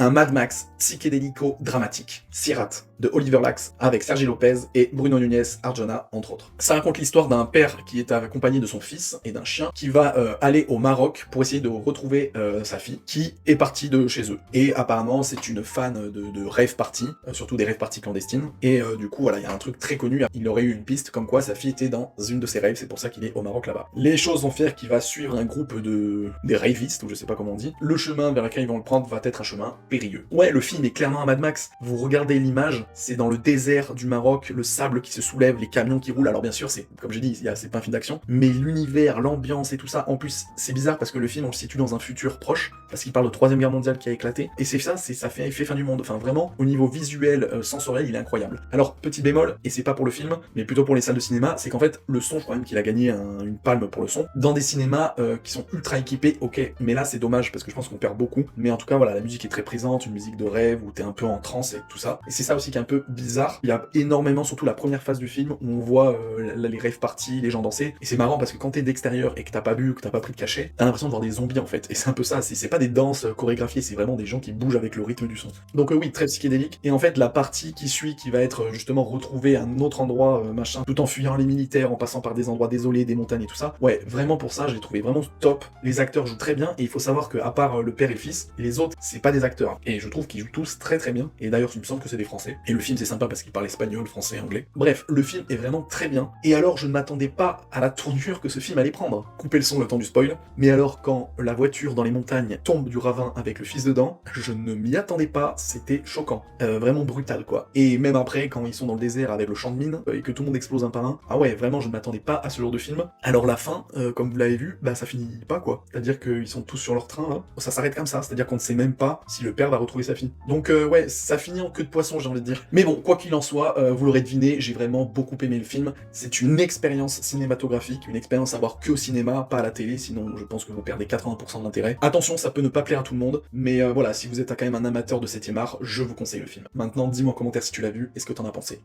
un Mad Max psychédélico-dramatique, Sirat, de Oliver Lax, avec Sergi Lopez et Bruno Nunez Arjona, entre autres. Ça raconte l'histoire d'un père qui est accompagné de son fils et d'un chien qui va aller au Maroc pour essayer de retrouver sa fille, qui est partie de chez eux. Et apparemment, c'est une fan de rave party, surtout des rave parties clandestines, et du coup, voilà, il y a un truc très connu, il aurait eu une piste comme quoi sa fille était dans une de ses raves, c'est pour ça qu'il est au Maroc là-bas. Les choses vont faire qu'il va suivre un groupe des ravistes, ou je sais pas comment on dit. Le chemin vers lequel ils vont le prendre va être un chemin périlleux. Ouais, le film est clairement un Mad Max. Vous regardez l'image, c'est dans le désert du Maroc, le sable qui se soulève, les camions qui roulent. Alors bien sûr, c'est comme j'ai dit, c'est pas un film d'action, mais l'univers, l'ambiance et tout ça. En plus, c'est bizarre parce que le film on le situe dans un futur proche, parce qu'il parle de 3ème guerre mondiale qui a éclaté. Et ça fait effet fin du monde. Enfin vraiment, au niveau visuel, sensoriel, il est incroyable. Alors petit bémol, et c'est pas pour le film, mais plutôt pour les salles de cinéma, c'est qu'en fait le son, je crois même qu'il a gagné une palme pour le son, dans des cinémas qui sont ultra équipés, ok, mais là c'est dommage parce que je pense qu'on perd beaucoup, mais en tout cas voilà, la musique est très présente, une musique de rêve où t'es un peu en transe et tout ça, et c'est ça aussi qui est un peu bizarre. Il y a énormément, surtout la première phase du film, où on voit les rave parties, les gens danser, et c'est marrant parce que quand t'es d'extérieur et que t'as pas bu, que t'as pas pris de cachet, t'as l'impression de voir des zombies en fait, et c'est un peu ça, c'est pas des danses chorégraphiées, c'est vraiment des gens qui bougent avec le rythme du son. Donc oui, très psychédélique, et en fait la partie qui suit, qui va être justement retrouver un autre endroit, machin, tout en fuyant les militaires, en passant par des endroits désolés, des montagnes et tout ça, ouais, vraiment pour ça, je l'ai trouvé vraiment top. Les acteurs jouent très bien, et il faut savoir que à part le père et le fils, les autres, c'est pas des acteurs. Et je trouve qu'ils jouent tous très très bien, et d'ailleurs il me semble que c'est des français. Et le film c'est sympa parce qu'il parle espagnol, français, anglais. Bref, le film est vraiment très bien, et alors je ne m'attendais pas à la tournure que ce film allait prendre. Coupez le son le temps du spoil, mais alors quand la voiture dans les montagnes tombe du ravin avec le fils dedans, je ne m'y attendais pas, c'était choquant. Vraiment brutal quoi. Et même après, quand ils sont dans le désert avec le champ de mine, et que tout le monde explose un par un, ah ouais, vraiment je ne m'attendais pas à ce genre de film. Alors la fin, comme vous l'avez vu, bah ça finit pas quoi. C'est-à-dire qu'ils sont tous sur leur train là, ça s'arrête comme ça, c'est-à-dire qu'on ne sait même pas si le père va retrouver sa fille. Donc ouais, ça finit en queue de poisson j'ai envie de dire. Mais bon, quoi qu'il en soit, vous l'aurez deviné, j'ai vraiment beaucoup aimé le film. C'est une expérience cinématographique, une expérience à voir que au cinéma, pas à la télé, sinon je pense que vous perdez 80% de l'intérêt. Attention, ça peut ne pas plaire à tout le monde, mais voilà, si vous êtes quand même un amateur de 7ème art, je vous conseille le film. Maintenant, dis-moi en commentaire si tu l'as vu et ce que t'en as pensé.